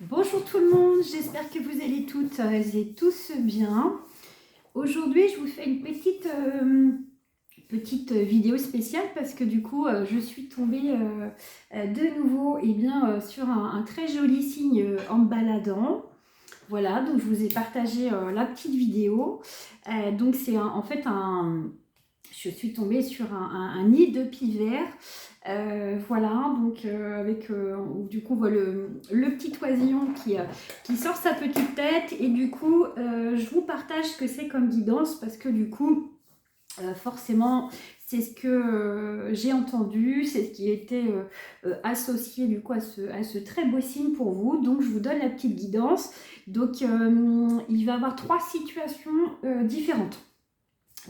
Bonjour tout le monde, j'espère que vous allez toutes et tous bien. Aujourd'hui, je vous fais une petite vidéo spéciale parce que du coup, je suis tombée de nouveau sur un très joli signe en me baladant. Voilà, donc je vous ai partagé la petite vidéo. Donc c'est en fait je suis tombée sur un nid de pivert. Voilà, donc du coup, voilà le petit oisillon qui sort sa petite tête. Et du coup, je vous partage ce que c'est comme guidance parce que du coup, forcément, c'est ce que j'ai entendu, c'est ce qui était associé du coup à ce très beau signe pour vous. Donc, je vous donne la petite guidance. Donc, il va y avoir 3 situations différentes.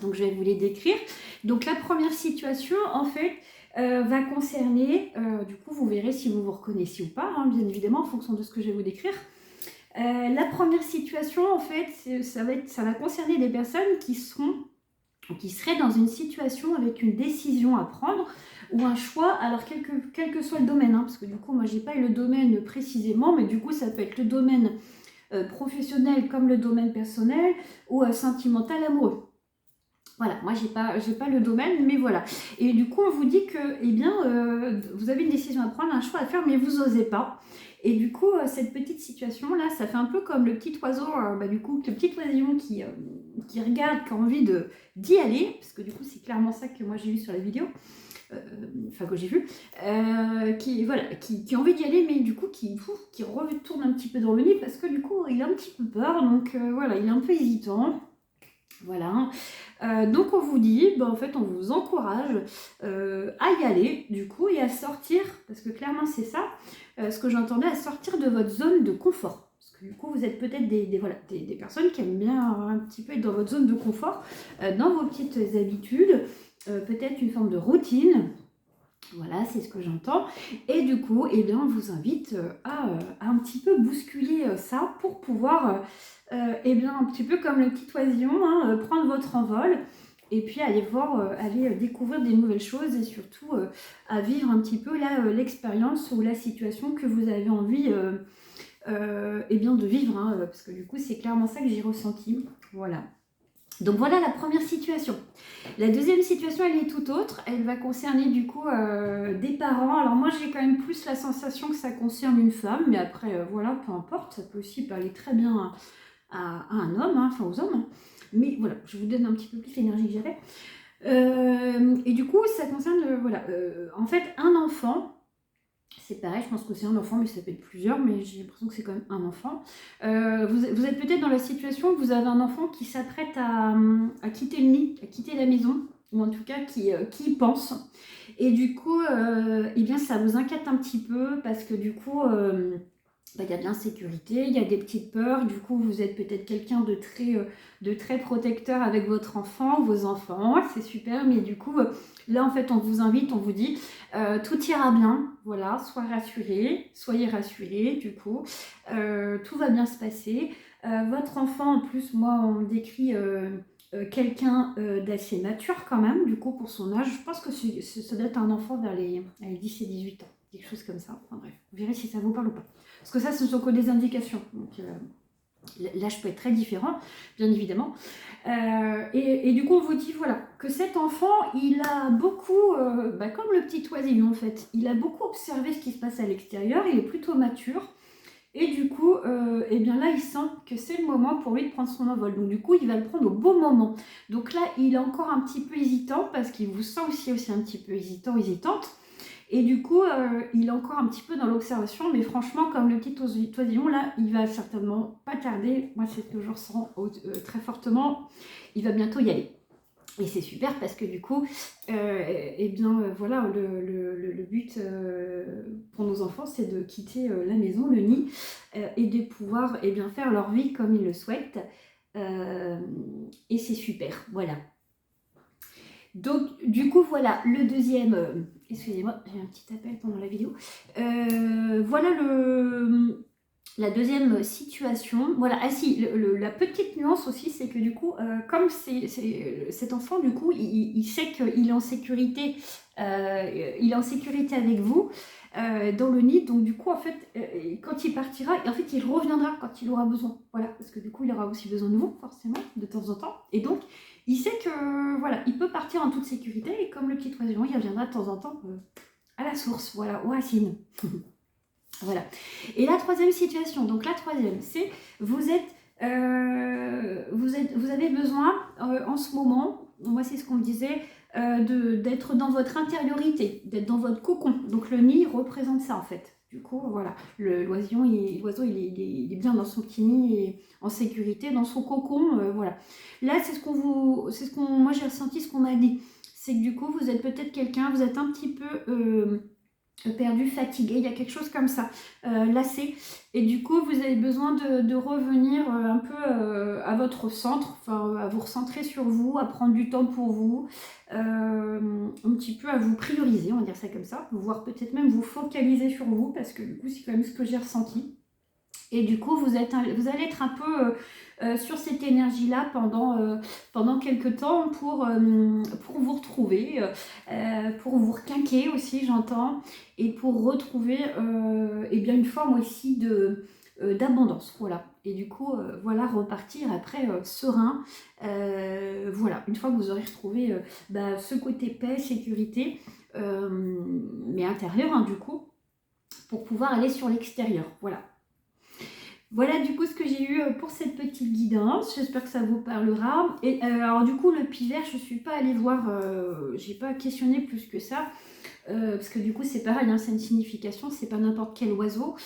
Donc je vais vous les décrire. Donc la première situation en fait va concerner, du coup vous verrez si vous vous reconnaissez ou pas, hein, bien évidemment en fonction de ce que je vais vous décrire. La première situation en fait ça va concerner des personnes qui seraient dans une situation avec une décision à prendre ou un choix, alors quel que soit le domaine, hein, parce que du coup moi j'ai pas eu le domaine précisément, mais du coup ça peut être le domaine professionnel comme le domaine personnel ou sentimental amoureux. Voilà, moi j'ai pas le domaine, mais voilà. Et du coup, on vous dit que, eh bien, vous avez une décision à prendre, un choix à faire, mais vous n'osez pas. Et du coup, cette petite situation-là, ça fait un peu comme le petit oiseau, du coup, le petit oisillon qui regarde, qui a envie d'y aller, parce que du coup, c'est clairement ça que moi j'ai vu sur la vidéo, que j'ai vu, qui a envie d'y aller, mais du coup, qui retourne un petit peu dans le nid, parce que du coup, il a un petit peu peur, donc voilà, il est un peu hésitant. Voilà, donc on vous dit, en fait on vous encourage à y aller du coup et à sortir, parce que clairement c'est ça, ce que j'entendais, à sortir de votre zone de confort. Parce que du coup vous êtes peut-être des personnes qui aiment bien un petit peu être dans votre zone de confort, dans vos petites habitudes, peut-être une forme de routine. Voilà, c'est ce que j'entends. Et du coup, eh bien, on vous invite à un petit peu bousculer ça pour pouvoir, eh bien, un petit peu comme le petit oisillon, hein, prendre votre envol et puis aller aller découvrir des nouvelles choses et surtout à vivre un petit peu là l'expérience ou la situation que vous avez envie eh bien, de vivre, hein, parce que du coup, c'est clairement ça que j'ai ressenti. Voilà. Donc voilà la première situation. La deuxième situation, elle est tout autre. Elle va concerner du coup des parents. Alors moi, j'ai quand même plus la sensation que ça concerne une femme, mais après, voilà, peu importe. Ça peut aussi parler très bien à un homme, hein, enfin aux hommes. Hein. Mais voilà, je vous donne un petit peu plus l'énergie que j'avais. Et du coup, ça concerne, en fait, un enfant. C'est pareil, je pense que c'est un enfant, mais ça peut être plusieurs, mais j'ai l'impression que c'est quand même un enfant. Vous êtes peut-être dans la situation où vous avez un enfant qui s'apprête à quitter le nid, à quitter la maison, ou en tout cas qui y pense. Et du coup, eh bien, ça vous inquiète un petit peu parce que du coup, il y a de l'insécurité, il y a des petites peurs. Du coup, vous êtes peut-être quelqu'un de très protecteur avec votre enfant, vos enfants, c'est super. Mais du coup, là, en fait, on vous invite, on vous dit, tout ira bien. Voilà, soyez rassurés, du coup. Tout va bien se passer. Votre enfant, en plus, moi, on me décrit quelqu'un d'assez mature quand même, du coup, pour son âge. Je pense que ça doit être un enfant vers les 10 et 18 ans, quelque chose comme ça. Enfin bref, vous verrez si ça vous parle ou pas. Parce que ça, ce ne sont que des indications. Donc, l'âge peut être très différent, bien évidemment. Et du coup, on vous dit voilà, que cet enfant, il a beaucoup, comme le petit oisillon en fait, il a beaucoup observé ce qui se passe à l'extérieur, il est plutôt mature. Et du coup, eh bien là, il sent que c'est le moment pour lui de prendre son envol. Donc du coup, il va le prendre au bon moment. Donc là, il est encore un petit peu hésitant parce qu'il vous sent aussi un petit peu hésitant, hésitante. Et du coup, il est encore un petit peu dans l'observation, mais franchement, comme le petit oisillon, là, il va certainement pas tarder. Moi, c'est ce que je ressens très fortement. Il va bientôt y aller. Et c'est super parce que du coup, voilà, le but pour nos enfants, c'est de quitter la maison, le nid, et de pouvoir faire leur vie comme ils le souhaitent. Et c'est super, voilà. Donc, du coup, voilà, le deuxième... excusez-moi, j'ai un petit appel pendant la vidéo. Voilà La deuxième situation, voilà, ah si, la petite nuance aussi, c'est que du coup, comme cet enfant, du coup, il sait qu'il est en sécurité, il est en sécurité avec vous, dans le nid, donc du coup, en fait, quand il partira, en fait, il reviendra quand il aura besoin, voilà, parce que du coup, il aura aussi besoin de vous, forcément, de temps en temps, et donc, il sait que, voilà, il peut partir en toute sécurité, et comme le petit oiseau, il reviendra de temps en temps à la source, voilà, aux racines. Voilà. Et la troisième situation, donc la troisième, c'est vous avez besoin en ce moment, moi c'est ce qu'on me disait, d'être dans votre intériorité, d'être dans votre cocon. Donc le nid représente ça en fait. Du coup, voilà, l'oiseau il est bien dans son petit nid et en sécurité, dans son cocon, voilà. Là, moi j'ai ressenti ce qu'on m'a dit. C'est que du coup, vous êtes peut-être quelqu'un, vous êtes un petit peu perdu, fatigué, il y a quelque chose comme ça, lassé. Et du coup, vous avez besoin de revenir un peu à votre centre, enfin à vous recentrer sur vous, à prendre du temps pour vous, un petit peu à vous prioriser, on va dire ça comme ça, voire peut-être même vous focaliser sur vous, parce que du coup, c'est quand même ce que j'ai ressenti. Et du coup, vous allez être un peu sur cette énergie-là pendant quelques temps pour vous retrouver, pour vous requinquer aussi, j'entends, et pour retrouver eh bien une forme aussi d'abondance. Voilà. Et du coup, voilà, repartir après serein. Voilà, une fois que vous aurez retrouvé ce côté paix, sécurité, mais intérieur, hein, du coup, pour pouvoir aller sur l'extérieur. Voilà. Voilà du coup ce que j'ai eu pour cette petite guidance, j'espère que ça vous parlera. Et alors du coup le pivert, je ne suis pas allée voir, j'ai pas questionné plus que ça, parce que du coup c'est pareil, hein, c'est une signification, c'est pas n'importe quel oiseau.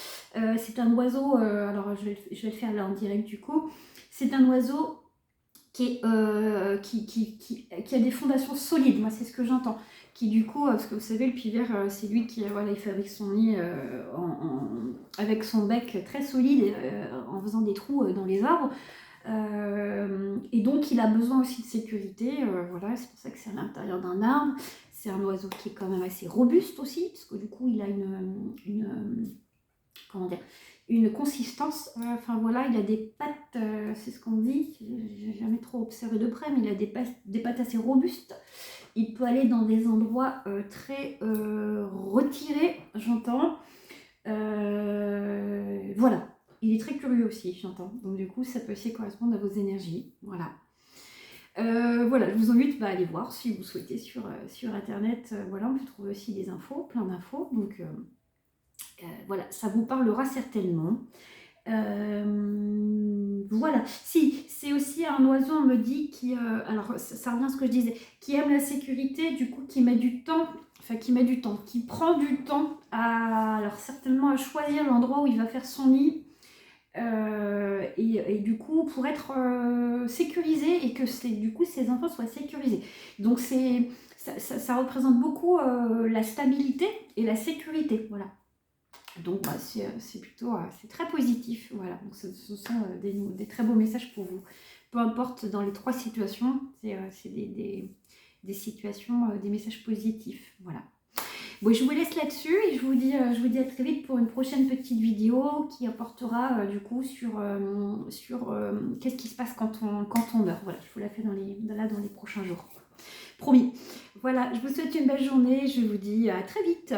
C'est un oiseau, alors je vais le faire là en direct du coup, c'est un oiseau qui a des fondations solides, moi c'est ce que j'entends. Qui du coup, parce que vous savez, le pivert, c'est lui qui voilà, il fabrique son nid avec son bec très solide, en faisant des trous dans les arbres. Et donc, il a besoin aussi de sécurité. Voilà, c'est pour ça que c'est à l'intérieur d'un arbre. C'est un oiseau qui est quand même assez robuste aussi, parce que du coup, il a comment dire, une consistance. Enfin voilà, il a des pattes, c'est ce qu'on dit. J'ai jamais trop observé de près, mais il a des pattes assez robustes. Il peut aller dans des endroits très retirés, j'entends. Voilà. Il est très curieux aussi, j'entends. Donc du coup, ça peut aussi correspondre à vos énergies. Voilà. Voilà, je vous invite à aller voir si vous souhaitez sur Internet. Voilà, on peut trouver aussi des infos, plein d'infos. Donc voilà, ça vous parlera certainement. Voilà, si, c'est aussi un oiseau, on me dit, qui, alors ça revient à ce que je disais, qui aime la sécurité, du coup qui met du temps, qui prend du temps alors certainement à choisir l'endroit où il va faire son nid, et du coup pour être sécurisé et que du coup ses enfants soient sécurisés. Donc ça représente beaucoup la stabilité et la sécurité, voilà. Donc c'est plutôt c'est très positif, voilà. Donc ce sont des très beaux messages pour vous. Peu importe dans les trois situations, c'est des situations, des messages positifs, voilà. Bon, je vous laisse là-dessus et je vous dis à très vite pour une prochaine petite vidéo qui apportera du coup sur qu'est-ce qui se passe quand on meurt. Voilà, je vous la fais dans les prochains jours. Promis. Voilà, je vous souhaite une belle journée, je vous dis à très vite.